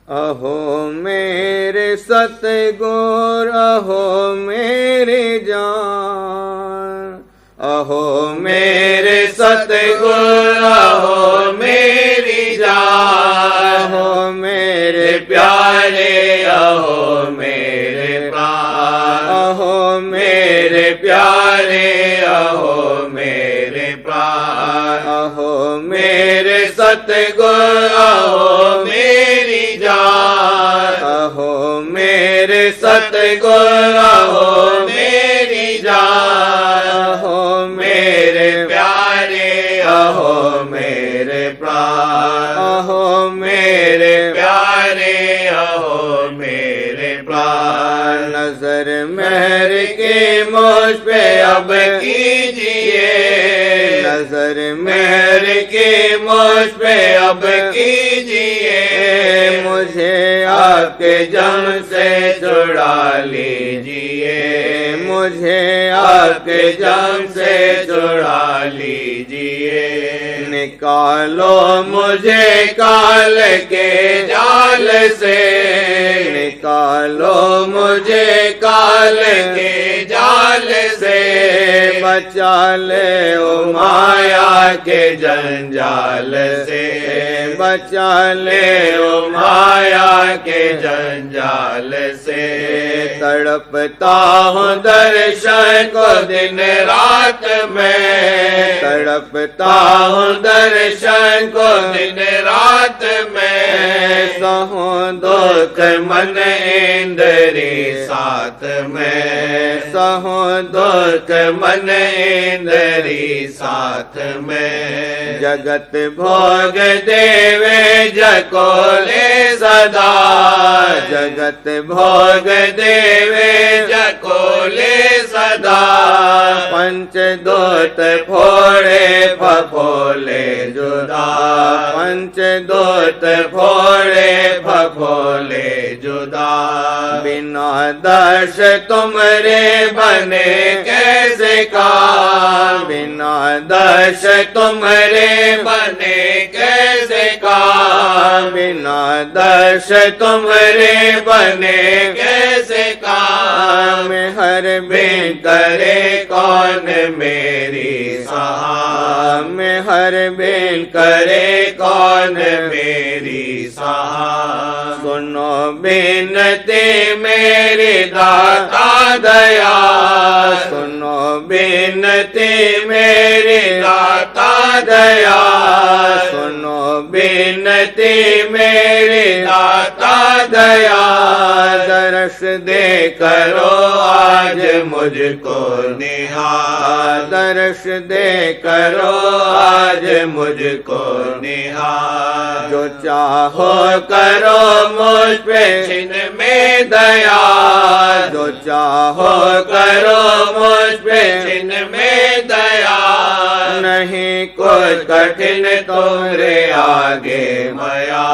अहो मेरे सतगुर अहो मेरे जान, अहो मेरे सतगुर अहो मेरी जान, अहो मेरे प्यारे अहो मेरे प्राण, अहो मेरे प्यारे अहो मेरे प्राण, अहो मेरे सतगुर अहो मेरी जान, अहो मेरे सतगुर अहो मेरी जान, अहो मेरे प्यारे अहो मेरे प्राण, अहो मेरे प्यारे अहो मेरे प्राण। नजर मेहर के मुझ पे अब कीजिए, नजर मेहर के मुझ पे अब कीजिए, मुझे आपके जम से छुड़ा लीजिए, मुझे आपके जम से छुड़ा लीजिए। निकालो मुझे काल के जाल से, निकालो मुझे काल के जाल से, बचा ले ओ माया के जंजाल से, बचा ले ओ माया के जंजाल से। तड़पता हूँ दर्शन को दिन रात में, तड़पता हूँ दर्शन को दिन रात में, सहूँ दुख मन इंद्री साथ में, सहूँ दुख मन इंद्री साथ में। जगत भोग देवे जकोले सदा, जगत भोग देवे जकोले सदा, पंचदूत फोड़े फफोले जुदा, पंचदूत फोड़े फफोले जुदा। बिना दर्श तुमरे बने कैसे काम, बिना दर्श तुमरे बने कैसे काम, बिना दर्श तुमरे बने कैसे काम। हर बिन करे कौन मेरी सहा, में हर बिन करे कौन मेरी सहा। सुनो बिनती मेरी दाता दया, सुनो बिनती मेरी दाता दया, सुनो बिनती मेरी दाता दया। दर्श दे करो आज मुझको निहाल, दर्श दे करो आज मुझको निहाल। जो चाहो करो मुझ पे छिन में दया, जो चाहो करो मुझ पे छिन में दया। नहीं कुछ कठिन तुमरे आगे मया,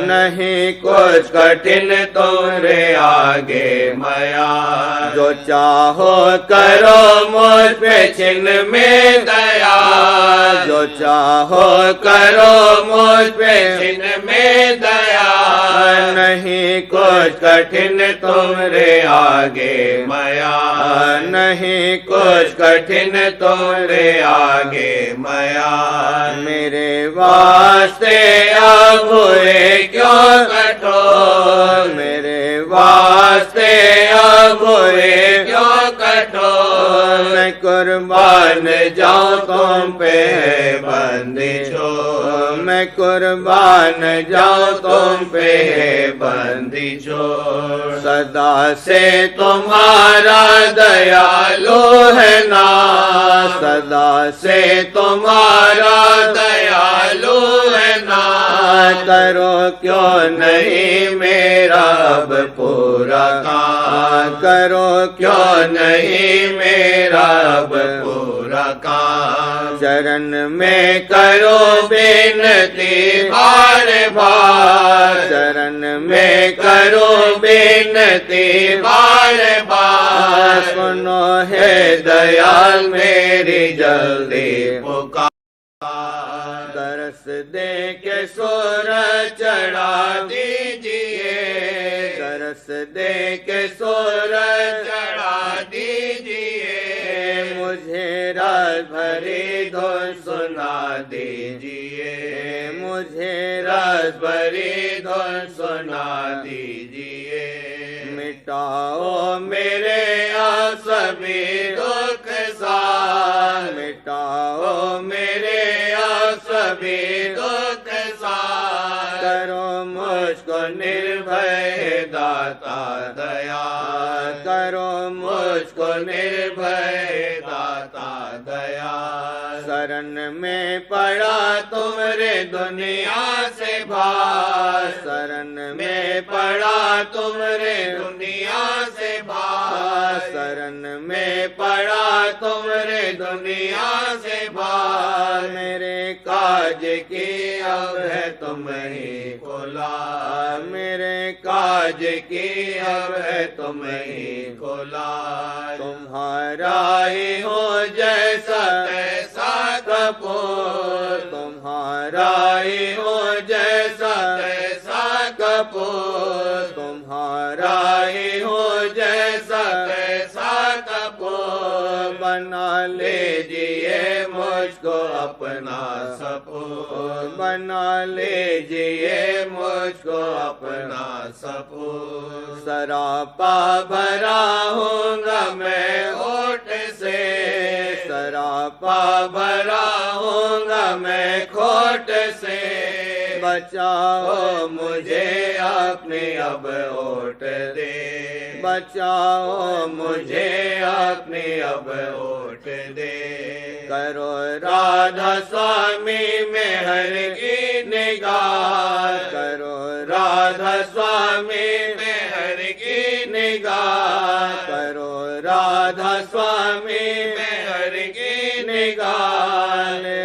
नहीं कुछ कठिन तुमरे आगे मया। जो चाहो करो मुझ पे छिन में दया, जो चाहो करो मुझ पे छिन में दया। नहीं कुछ कठिन तुमरे आगे मया, नहीं कुछ कठिन तुमरे आगे मया। मेरे वास्ते अब हुए क्यों कठोर, मेरे वास्ते अब हुए क्यों कठोर। मैं कुर्बान जाऊं तुम पे बंदी छोड़, मैं कुर्बान जाऊं तुम पे बंदी छोड़। सदा से तुम्हारा दयालु है ना, सदा से तुम्हारा दयालु है ना। करो क्यों नहीं मेरा अब पूरा काम, करो क्यों नहीं मेरा अब पूरा काम। चरण में करो बिनती बार बार, चरण में करो बिनती बार बार। सुनो है दयाल मेरी जल्दी पुकार। दरस दे के सूरज चढ़ा दीजिए, दे के सूरज चढ़ा दीजिए, मुझे रात भरी धुन सुना दीजिए, मुझे रात भरी धुन सुना दीजिए। मिटाओ मेरे सभी दुख सार, मिटाओ मेरे सभी दुख सार, करो मुझको निर्भय दाता दया, करो मुझको निर्भय दाता दया। शरण में पड़ा तुमरे दुनिया से भार, शरण में पड़ा तुमरे दुनिया से भार, शरण में पड़ा तुमरे दुनिया से भार। मेरे काज की अब है तुम ही खोला, मेरे काज की अब है तुम ही खोला। तुम्हारा ही हो जैसा तैसा कपूर, तुम्हारा ही हो जैसा तैसा कपूर, तुम्हारा ही हो जैसा तैसा कपूर। बना लीजिए मुझको अपना सपूत, बना लीजिए मुझको अपना सपूत। सरापा भरा हूँगा मैं होठ से, सरापा भरा हूँगा मैं खोट से। बचाओ मुझे अपने अब ओट दे, बचाओ मुझे अपने अब ओट दे। करो राधा स्वामी में हर की निगाह, करो राधा स्वामी में हर की निगाह, करो राधा स्वामी में हर की निगाह। ले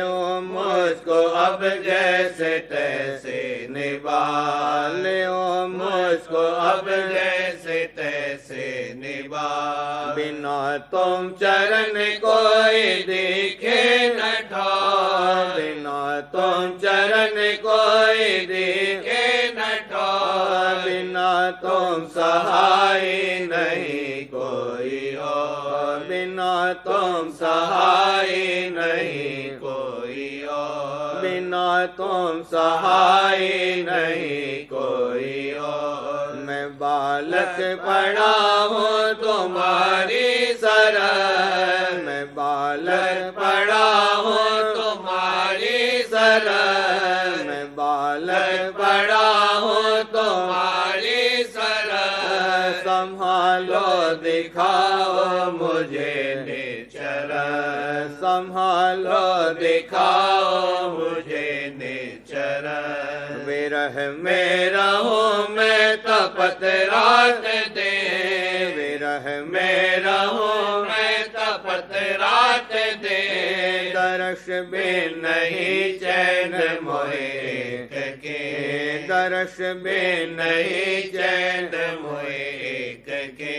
मुझको अब जैसे तैसे निभाल, ले मुझको अब जैसे तैसे निभाल। बिना तुम चरण कोई दिखे न ठौर, बिना तुम चरण कोई दिखे न ठौर। बिना तुम सहाय नहीं कोई और, बिना तुम सहाय नहीं कोई और, बिना तुम सहाय नहीं कोई और। मैं बालक पड़ा हूँ तुम्हारी शरण, मैं बालक पड़ा हूँ तुम्हारी शरण, मैं बालक पड़ा हूँ तुम्हारी शरण। संभालो दिखाओ मुझे निचरण, संभालो दिखाओ मुझे निचरण। विरह में रहूं मैं तपत रात दिन, विरह में रहूं मैं तपत रात दिन। दर्श बिन नहीं चैन मोहे एक के, दर्श बिन नहीं चैन मोहे एक के।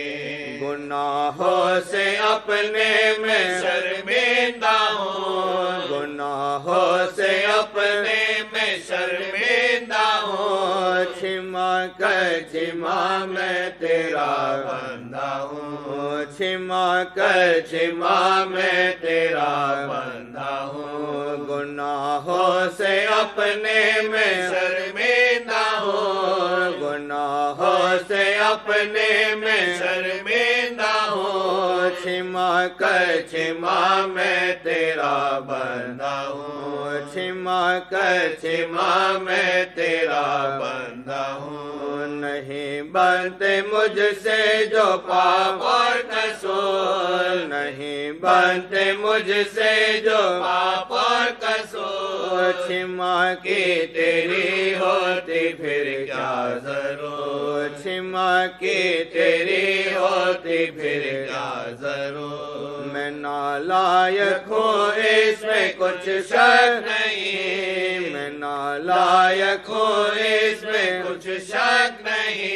गुनाहों से अपने में शर्मिंदा हूँ, गुनाहों से अपने में शर्मिंदा हूँ। क्षमा कर क्षमा मैं तेरा बंदा हूँ, क्षमा कर क्षमा मैं तेरा बंदा हूँ। गुनाहों से अपने में शर्मिंदा हूँ, गुनाहों से अपने में शर्मिंदा हूँ। क्षमा कर क्षमा मैं तेरा बंदा हूँ, क्षमा कर क्षमा मैं तेरा बंदा हूँ। नहीं बनते मुझसे जो पाप और कसूर, नहीं बनते मुझसे जो पाप और कसूर। क्षमा की तेरी होती फिर क्या जरूर, क्षमा की तेरी होती फिर क्या जरूर। मैं नालायक हूँ इसमें कुछ शक नहीं, मैं नालायक हूँ इसमें कुछ शक नहीं।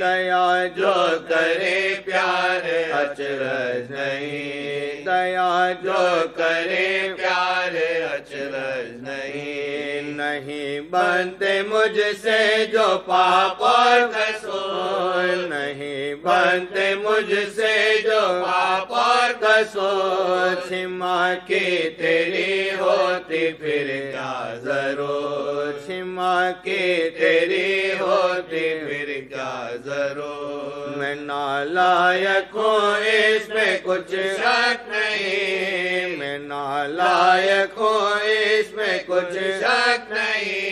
दया जो करे प्यार अचरज नहीं, दया जो करे प्यार अचरज नहीं। नहीं बनते मुझसे जो पाप और कसूर, नहीं बनते मुझसे जो पाप और कसूर। क्षमा की तेरी होती फिर क्या जरूर, क्षमा की तेरी होती फिर क्या जरूर। मैं नालायक हूँ इसमें कुछ शक नहीं, मैं नालायक हूँ इसमें कुछ शक नहीं।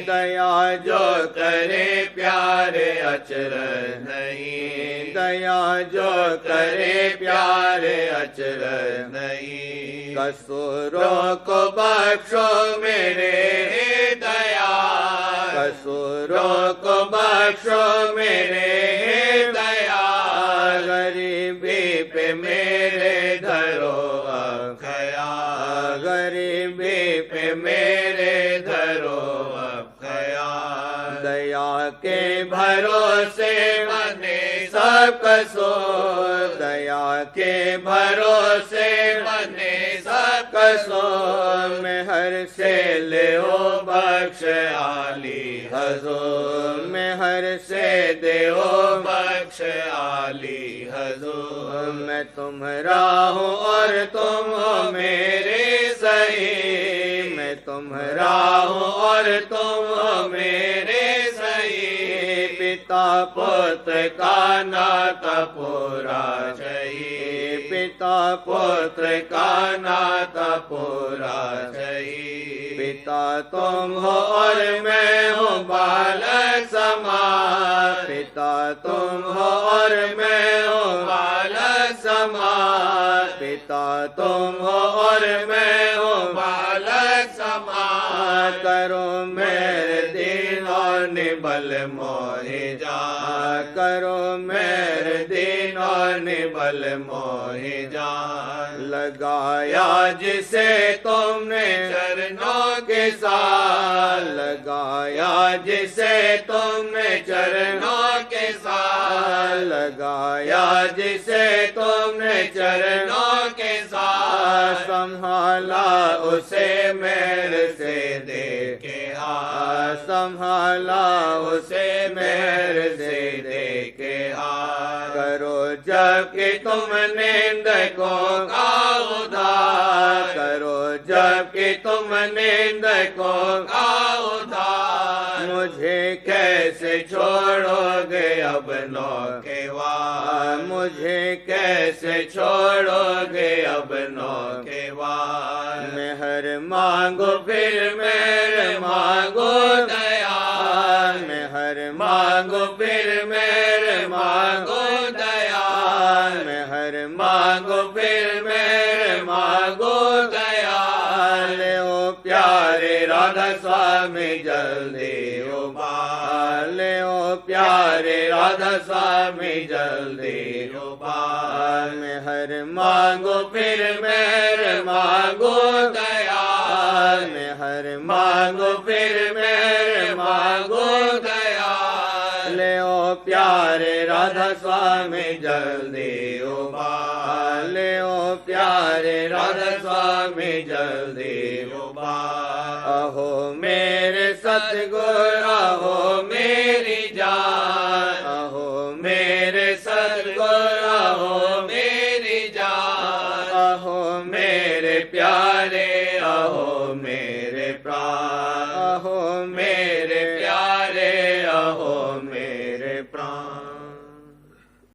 दया जो करे प्यारे अचरज नहीं, दया जो करे प्यारे अचरज नहीं। कसूरों को बख्शो मेरे दया, कसूरों को बख्शो मेरे दया। गरीबी पे मेरे धरो अब खया, गरीबी पे मेरे धरो अब खया। दया के भरोसे बने सब कसूर, दया के भरोसे बने सब कसूर। मेहर से ले ओ बख्श आली हजूर, मेहर से दे ओ बख्श आली हजूर। मैं तुम्हारा हूँ और तुम हो मेरे सही, मैं तुम्हारा हूँ और तुम हो मेरे सही। पिता पुत्र का नाता पूरा चाहिए, पिता पुत्र का नाता पूरा चाहिए। पिता तुम हो और मैं हूँ बालक समान, पिता तुम हो और मैं हूँ बालक समान। पिता तुम हो और मैं हूँ बालक समान। करो मेरे दिन और निबल मोहि जान, करो मेरे दिन और निबल मोहि जान। लगाया जिसे तुमने चरणों के साथ, लगाया जिसे तुमने चरणों के साथ, लगाया जिसे तुमने चरणों के साथ। संभाला उसे मेरे से दे के हाथ, संभाला उसे मेरे से दे के हाथ। करो जबकि तुम निंदकों का उद्धार, करो जबकि तुम निंदकों का उद्धार। मुझे कैसे छोड़ोगे अब नौकेवार, मुझे कैसे छोड़ोगे अब नौकेवार। मेहर मांगो फिर मेरे मांगो दया, मेहर मांगो फिर मेरे मांगो दया। मेहर मांगो फिर मेरे मांगो दया। ले ओ प्यारे राधा स्वामी जल्दी उबार, ले ओ प्यारे राधा स्वामी जल्दी उबार। मेहर मांगो फिर मेरे मांगो दया, मेहर मांगो फिर मेरे मांगो दया। ले ओ प्यारे राधा स्वामी जल्दी उबार, ले ओ प्यारे राधा स्वामी जल्दी उबार। अहो मेरे सतगुर अहो मेरी जान, अहो मेरे सतगुर अहो मेरी जान। अहो मेरे प्यारे अहो मेरे प्राण, अहो मेरे प्यारे अहो मेरे प्राण।